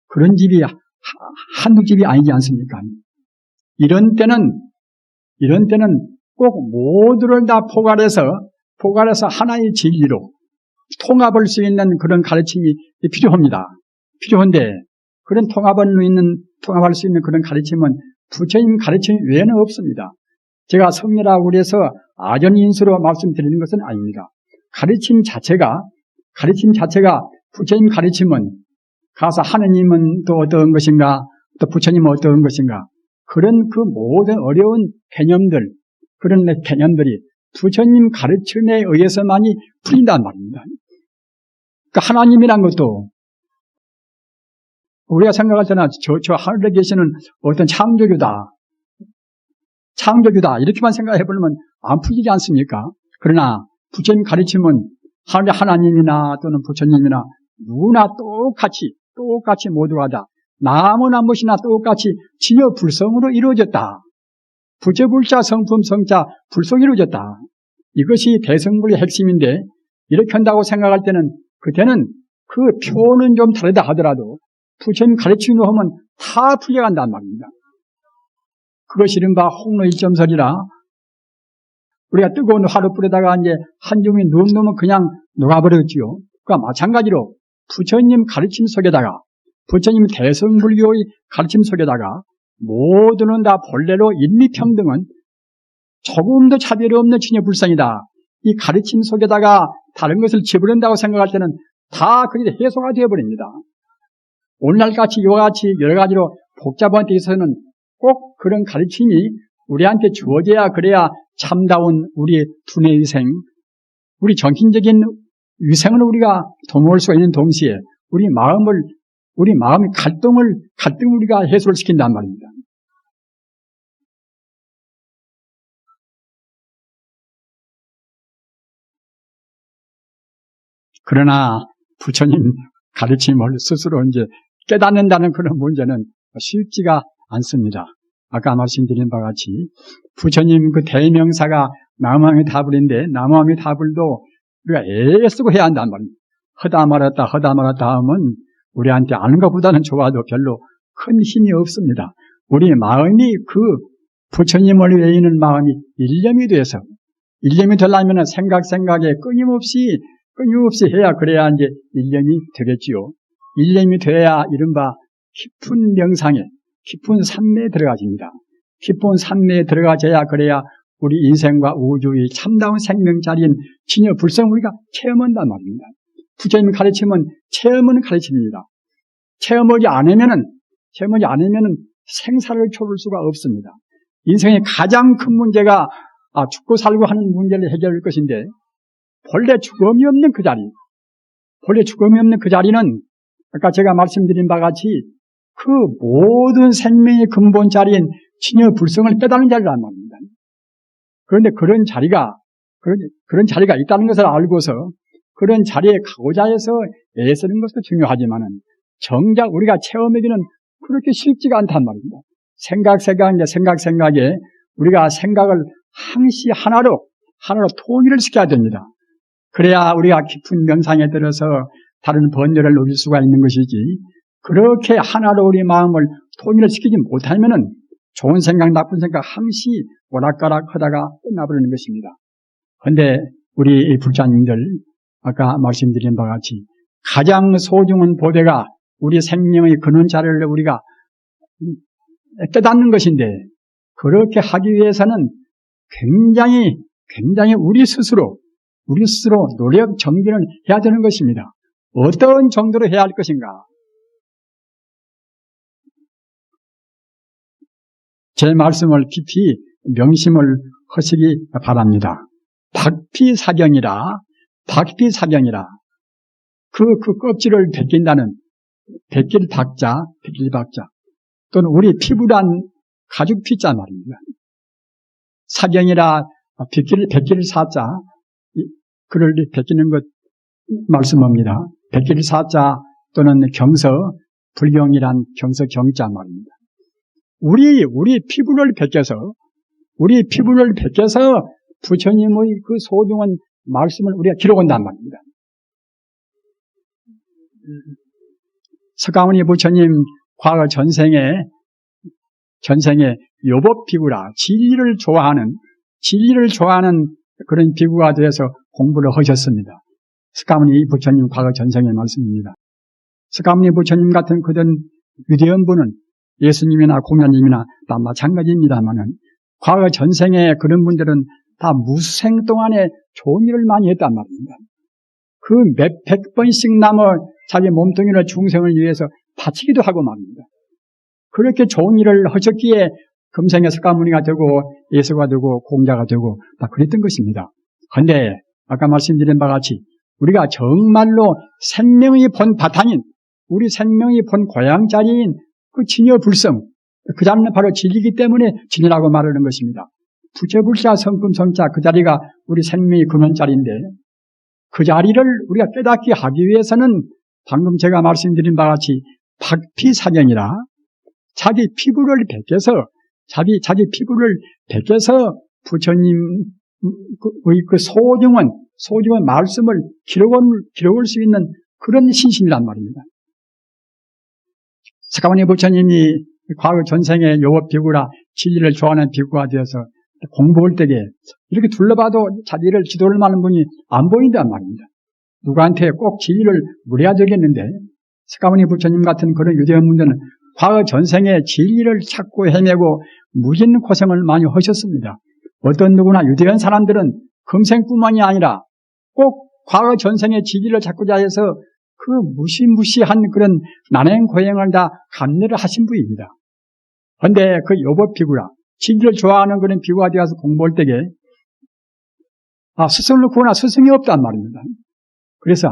그런 집이 한두 집이 아니지 않습니까? 이런 때는 꼭 모두를 다 포괄해서 하나의 진리로 통합할 수 있는 그런 가르침이 필요합니다. 필요한데 그런 통합할 수 있는 그런 가르침은 부처님 가르침 외에는 없습니다. 제가 성례라고 그래서 아전인수로 말씀드리는 것은 아닙니다. 가르침 자체가 부처님 가르침은 가서 하느님은 또 어떤 것인가, 또 부처님은 어떤 것인가, 그런 그 모든 어려운 개념들, 그런 개념들이 부처님 가르침에 의해서만이 풀린단 말입니다. 그러니까 하나님이란 것도 우리가 생각할 때는 저 하늘에 계시는 어떤 창조주다 이렇게만 생각해보면 안 풀리지 않습니까? 그러나 부처님 가르침은 하늘의 하나님이나 또는 부처님이나 누구나 똑같이 모두가 다 나무나 무엇이나 똑같이 진여 불성으로 이루어졌다. 부처불자 성품 성자 불성이 이루어졌다. 이것이 대성불의 핵심인데, 이렇게 한다고 생각할 때는 그때는 그 표는 좀 다르다 하더라도 부처님 가르침으로 하면 다 풀려간단 말입니다. 그것이 이른바 홍로 1점설이라 우리가 뜨거운 화롯불에다가 이제 한 줌이 넣으면 그냥 녹아버렸지요. 그러니까 마찬가지로 부처님 가르침 속에다가, 부처님 대성불교의 가르침 속에다가 모두는 다 본래로 인리평등은 조금도 차별이 없는 진여불성이다. 이 가르침 속에다가 다른 것을 집어넣는다고 생각할 때는 다 그게 해소가 되어버립니다. 오늘날같이 이와 같이 여러 가지로 복잡한 데 있어서는 꼭 그런 가르침이 우리한테 주어져야, 그래야 참다운 우리 두뇌위생, 우리 정신적인 위생을 우리가 도모할 수가 있는 동시에 우리 마음의 갈등을 우리가 해소를 시킨단 말입니다. 그러나 부처님 가르침을 스스로 이제 깨닫는다는 그런 문제는 쉽지가 않습니다. 아까 말씀드린 바와 같이 부처님 그 대명사가 나무아미 다불인데, 나무아미 다불도 우리가 애쓰고 해야 한단 말입니다. 허다 말았다 하면 우리한테 아는 것보다는 좋아도 별로 큰 힘이 없습니다. 우리 마음이 그 부처님을 외우는 마음이 일념이 되려면 생각에 끊임없이 해야, 그래야 이제 일념이 되겠지요. 일념이 돼야 이른바 깊은 명상에, 깊은 산매에 들어가집니다. 깊은 산매에 들어가져야, 그래야 우리 인생과 우주의 참다운 생명자리인 진여 불성을 우리가 체험한단 말입니다. 부처님 가르침은 체험은 가르침입니다. 체험하지 않으면은 생사를 초월 수가 없습니다. 인생의 가장 큰 문제가 죽고 살고 하는 문제를 해결할 것인데, 본래 죽음이 없는 그 자리는 아까 제가 말씀드린 바와 같이 그 모든 생명의 근본 자리인 진여 불성을 깨닫는 자리란 말입니다. 그런데 그런 자리가 있다는 것을 알고서 그런 자리에 가고자 해서 애쓰는 것도 중요하지만은 정작 우리가 체험하기는 그렇게 쉽지가 않단 말입니다. 생각에 우리가 생각을 항시 하나로 통일을 시켜야 됩니다. 그래야 우리가 깊은 명상에 들어서 다른 번뇌를 누릴 수가 있는 것이지, 그렇게 하나로 우리 마음을 통일을 시키지 못하면은 좋은 생각, 나쁜 생각 항시 오락가락 하다가 끝나버리는 것입니다. 그런데 우리 불자님들, 아까 말씀드린 바와 같이 가장 소중한 보배가 우리 생명의 근원자를 우리가 깨닫는 것인데, 그렇게 하기 위해서는 굉장히 우리 스스로 노력 정진을 해야 되는 것입니다. 어떤 정도로 해야 할 것인가? 제 말씀을 깊이 명심을 하시기 바랍니다. 박피사경이라 그 껍질을 벗긴다는 백길박자 또는 우리 피부란 가죽 피자 말입니다. 사경이라 백길사자, 그를 벗기는 것 말씀합니다. 백길사자 또는 경서, 불경이란 경서 경자 말입니다. 우리 피부를 벗겨서 부처님의 그 소중한 말씀을 우리가 기록한단 말입니다. 석가모니 부처님 과거 전생에 요법 비구라 진리를 좋아하는 그런 비구가 되어서 공부를 하셨습니다. 석가모니 부처님 과거 전생의 말씀입니다. 석가모니 부처님 같은 그런 유대인 분은 예수님이나 공자님이나 다 마찬가지입니다만은 과거 전생에 그런 분들은 다 무생 동안에 좋은 일을 많이 했단 말입니다. 그 몇백 번씩 남아 자기 몸뚱이를 중생을 위해서 바치기도 하고 말입니다. 그렇게 좋은 일을 하셨기에 금생에 석가모니가 되고 예수가 되고 공자가 되고 다 그랬던 것입니다. 그런데 아까 말씀드린 바와 같이 우리가 정말로 생명의 본 바탕인 우리 생명의 본 고향자리인 그 진여불성 그 자리는 바로 진리이기 때문에 진리라고 말하는 것입니다. 부처불사 성금성자 그 자리가 우리 생명의 근원자리인데 그 자리를 우리가 깨닫게 하기 위해서는 방금 제가 말씀드린 바와 같이 박피사경이라 자기 피부를 벗겨서 자기 피부를 벗겨서 부처님의 그 소중한 말씀을 기록할 수 있는 그런 신심이란 말입니다. 석가모니 부처님이 과거 전생에 요법비구라 진리를 좋아하는 비구가 되어서 공부할 때에 이렇게 둘러봐도 자기를 지도할 만한 분이 안 보인단 말입니다. 누구한테 꼭 진리를 물어야 되겠는데 석가모니 부처님 같은 그런 유대인 분들은 과거 전생에 진리를 찾고 헤매고 무진 고생을 많이 하셨습니다. 어떤 누구나 유대인 사람들은 금생뿐만이 아니라 꼭 과거 전생에 진리를 찾고자 해서 그 무시무시한 그런 난행고행을 다 감내를 하신 분입니다. 그런데 그 요법비구라 진리를 좋아하는 그런 비구가 되어서 공부할 때에 스승을 구하나 스승이 없단 말입니다. 그래서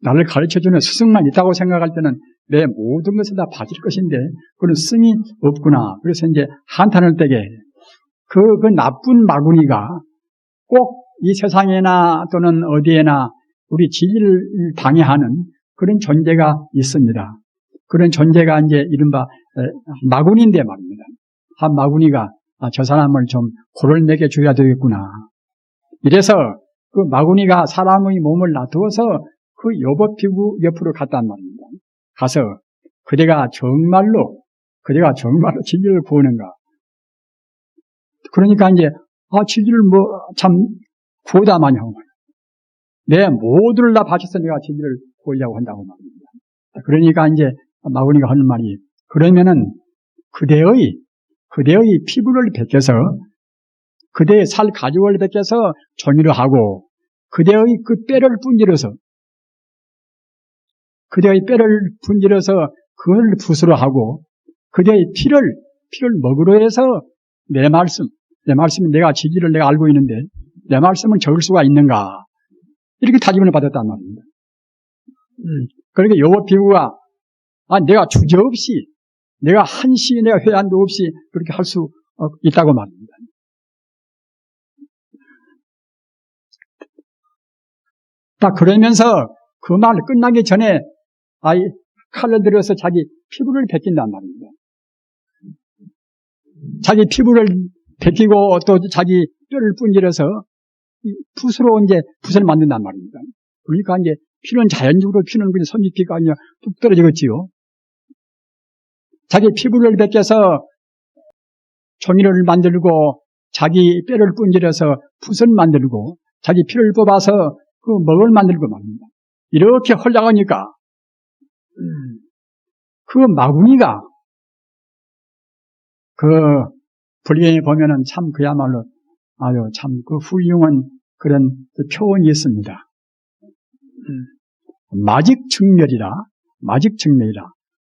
나를 가르쳐주는 스승만 있다고 생각할 때는 내 모든 것을 다 바칠 것인데 그런 스승이 없구나. 그래서 이제 한탄할 때에 그 나쁜 마구니가 꼭 이 세상에나 또는 어디에나 우리 진리를 방해하는 그런 존재가 있습니다. 그런 존재가 이제 이른바 마구니인데 말입니다. 한 마구니가 저 사람을 좀 고를 내게 줘야 되겠구나. 이래서 그 마구니가 사람의 몸을 놔두어서 그 요법비구 옆으로 갔단 말입니다. 가서 그대가 정말로 진리를 구하는가. 그러니까 이제 진리를 참 구하다마니 하고 내 모두를 다 바쳐서 내가 진리를 구하려고 한다고 말입니다. 그러니까 이제 마구니가 하는 말이 그러면은 그대의 피부를 벗겨서 그대의 살 가죽을 벗겨서 종이로 하고 그대의 그 뼈를 분질러서 그걸 붓으로 하고 그대의 피를 먹으로 해서 내 말씀은 내가 진리를 내가 알고 있는데 내 말씀을 적을 수가 있는가 이렇게 다짐을 받았단 말입니다. 그러니까 요법비구가 내가 주저없이 내가 한시 내가 회한도 없이 그렇게 할 수 있다고 말합니다. 딱 그러면서 그 말 끝나기 전에 칼을 들여서 자기 피부를 벗긴단 말입니다. 자기 피부를 벗기고 또 자기 뼈를 분질러서 붓으로 이제 붓을 만든단 말입니다. 그러니까 이제 피는 자연적으로 피는 그냥 손잎이가 아니라 뚝 떨어지겠지요. 자기 피부를 벗겨서 종이를 만들고 자기 뼈를 분질러서 붓을 만들고 자기 피를 뽑아서 그 먹을 만들고 말입니다. 이렇게 헐려가니까 그 마구니가 그 불경에 보면은 참 그야말로 아주 참 그 훌륭한 그런 표현이 있습니다. 마직측멸이라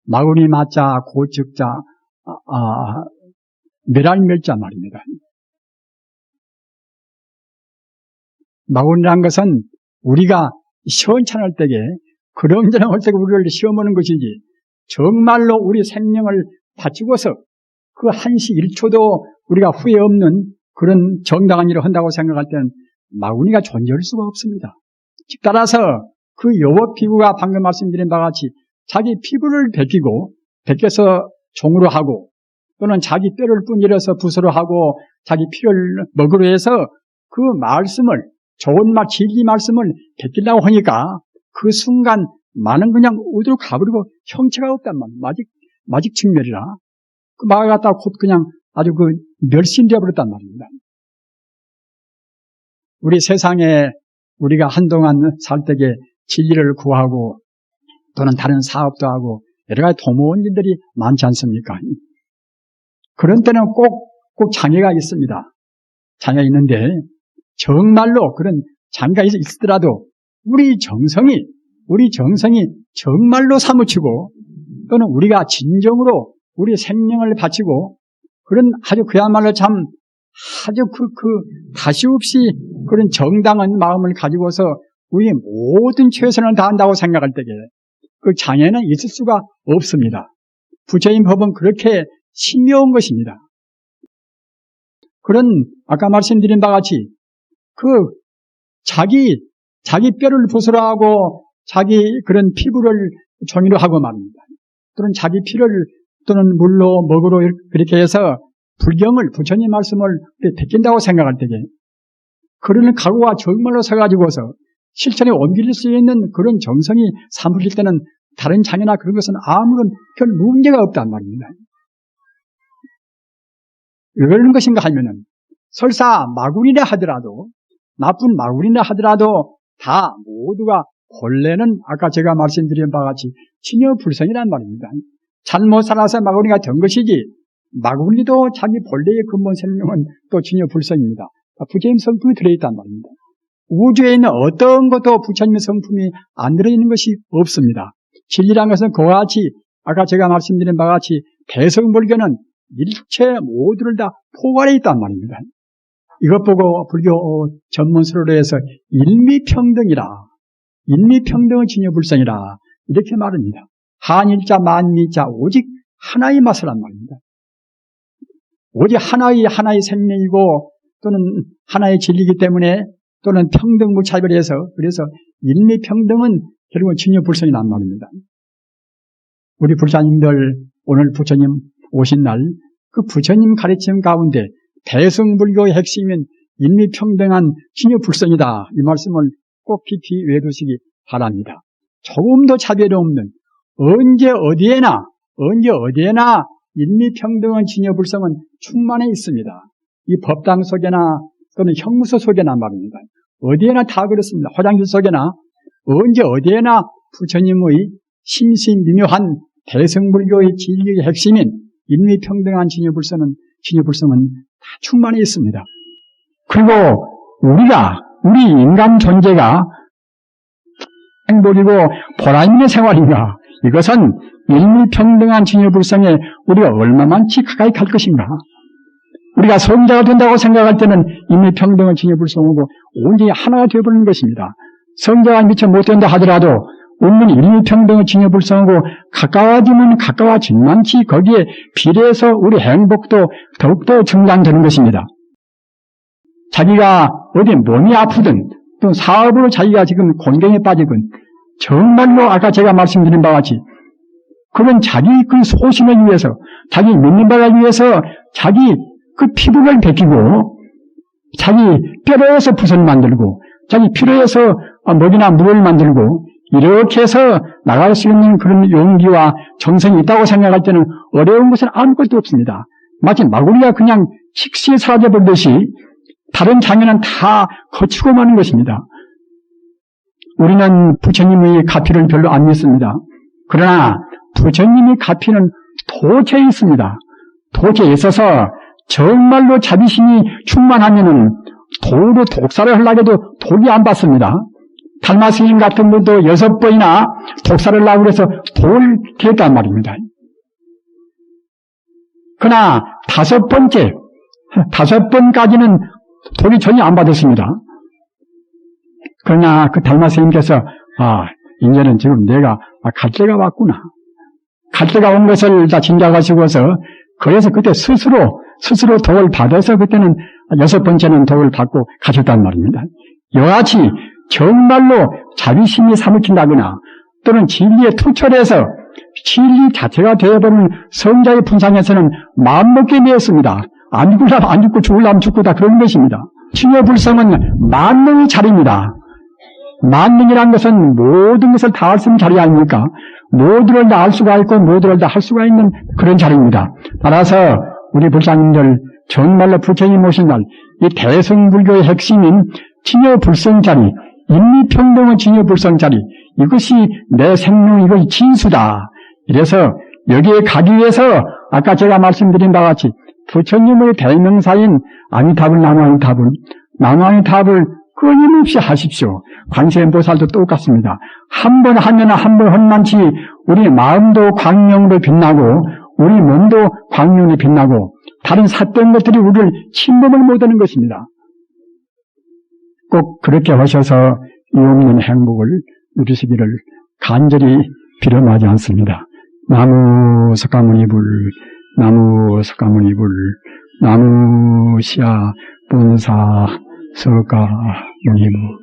마구니 마자 고측자 멸할멸자 말입니다. 마구니란 것은 우리가 시원찮을 때에 그런저런 할 때 우리를 시험하는 것이지 정말로 우리 생명을 바치고서 그 한시 1초도 우리가 후회 없는 그런 정당한 일을 한다고 생각할 때는 마구니가 존재할 수가 없습니다. 즉 따라서 그 요법비구가 방금 말씀드린 바와 같이 자기 피부를 벗겨서 종으로 하고 또는 자기 뼈를 분질러서 붓으로 하고 자기 피를 먹으로 해서 그 말씀을 좋은 말 진리 말씀을 벗기려고 하니까 그 순간 많은 그냥 어디로 가버리고 형체가 없단 말이에요. 마직측멸이라 그 마가 갖다가 곧 그냥 아주 그 멸신되어 버렸단 말입니다. 우리 세상에 우리가 한동안 살 때에 진리를 구하고 또는 다른 사업도 하고 여러 가지 도모원들이 많지 않습니까? 그런 때는 꼭 장애가 있습니다. 장애가 있는데 정말로 그런 장애가 있더라도 우리 정성이 정말로 사무치고 또는 우리가 진정으로 우리 생명을 바치고 그런 아주 그야말로 참 아주 다시 없이 그런 정당한 마음을 가지고서 우리의 모든 최선을 다한다고 생각할 때에 그 장애는 있을 수가 없습니다. 부처님 법은 그렇게 신묘한 것입니다. 아까 말씀드린 바와 같이 자기 뼈를 부수라고 자기 그런 피부를 종이로 하고 말입니다. 또는 자기 피를 또는 물로 먹으로 그렇게 해서 부처님 말씀을 베낀다고 생각할 때에 그런 각오가 정말로 서가지고서 실천에 옮길 수 있는 그런 정성이 사무칠 때는 다른 장애나 그런 것은 아무런 별 문제가 없단 말입니다. 왜 그러는 것인가 하면은 설사 마구니라 하더라도 나쁜 마구니라 하더라도 다 모두가 본래는 아까 제가 말씀드린 바와 같이 진여불성이란 말입니다. 잘못 살아서 마구니가 된 것이지 마구니도 자기 본래의 근본 생명은 또 진여불성입니다. 부처님 성품이 들어있단 말입니다. 우주에 있는 어떤 것도 부처님의 성품이 안 들어있는 것이 없습니다. 진리란 것은 그와 같이 아까 제가 말씀드린 바와 같이 대성불교는 일체 모두를 다 포괄해 있단 말입니다. 이것 보고 불교 전문서로 해서 일미평등이라, 일미평등은 진여불성이라 이렇게 말합니다. 한일자 만미자 오직 하나의 맛이란 말입니다. 오직 하나의 생명이고 또는 하나의 진리이기 때문에 또는 평등 무차별해서 그래서 일미평등은 결국은 진여불성이란 말입니다. 우리 불자님들 오늘 부처님 오신 날 그 부처님 가르침 가운데 대승불교의 핵심인 인미평등한 진여불성이다. 이 말씀을 꼭 깊이 외두시기 바랍니다. 조금 더 차별이 없는 언제 어디에나 인미평등한 진여불성은 충만해 있습니다. 이 법당 속에나 또는 형무소 속에나 말입니다. 어디에나 다 그렇습니다. 화장실 속에나 언제 어디에나 부처님의 심신미묘한 대승불교의 진리의 핵심인 인미평등한 진여불성은 다 충만해 있습니다. 그리고 우리 인간 존재가 행복이고 보람 있는 생활인가? 이것은 인미평등한 진여불성에 우리가 얼마만치 가까이 갈 것인가? 우리가 성자가 된다고 생각할 때는 인미평등한 진여불성하고 온전히 하나가 되어버리는 것입니다. 성자가 미처 못 된다 하더라도 온전히 인미평등의 진여불성하고 가까워지면 가까워진만치 거기에 비례해서 우리 행복도 더욱더 증강되는 것입니다. 자기가 어디 몸이 아프든 또 사업으로 자기가 지금 곤경에 빠지건 정말로 아까 제가 말씀드린 바와 같이 그건 자기 그 소신을 위해서 자기 믿는 바를 위해서 자기 그 피부를 베끼고 자기 뼈로에서 붓을 만들고 자기 피로에서 먹이나 물을 만들고 이렇게 해서 나갈 수 있는 그런 용기와 정성이 있다고 생각할 때는 어려운 것은 아무것도 없습니다. 마치 마구리가 그냥 식시에 사라져버리듯이 다른 장애는 다 거치고 마는 것입니다. 우리는 부처님의 가피를 별로 안 믿습니다. 그러나 부처님의 가피는 도처에 있습니다. 도처에 있어서 정말로 자비심이 충만하면은 도로 독사를 하려고 해도 독이 안 받습니다. 달마 스님 같은 분도 6번이나 독사를 하려고 해서 독을 피했단 말입니다. 그러나 5번까지는 독이 전혀 안 받았습니다. 그러나 그 달마 스님께서 이제는 지금 내가 갈 때가 왔구나. 갈 때가 온 것을 다 짐작하시고서 그래서 그때 스스로 독을 받아서 그때는 6번째는 독을 받고 가셨단 말입니다. 이와 같이 정말로 자비심이 사무친다거나 또는 진리에 투철해서 진리 자체가 되어버리는 성자의 분상에서는 마음먹게 되었습니다. 안 죽고 죽으려면 죽고 다 그런 것입니다. 진여불성은 만능의 자리입니다. 만능이란 것은 모든 것을 다 할 수 있는 자리 아닙니까? 모두를 다 알 수가 있고 모두를 다 할 수가 있는 그런 자리입니다. 따라서 우리 불사님들 정말로 부처님 오신 날 이 대승불교의 핵심인 진여불성 자리, 인미평등의 진여불성 자리, 이것이 내 생명, 이것이 진수다. 이래서 여기에 가기 위해서 아까 제가 말씀드린 바와 같이 부처님의 대명사인 아미타불, 나무아미타불 끊임없이 하십시오. 관세음보살도 똑같습니다. 한 번 하면 한 번 헌만치 우리 마음도 광명으로 빛나고 우리 몸도 광명으로 빛나고 다른 삿된 것들이 우리를 침범을 못하는 것입니다. 꼭 그렇게 하셔서 이 없는 행복을 누리시기를 간절히 비름하지 않습니다. 나무 석가모니불, 나무 석가모니불, 나무 시야 본사 석가모니불.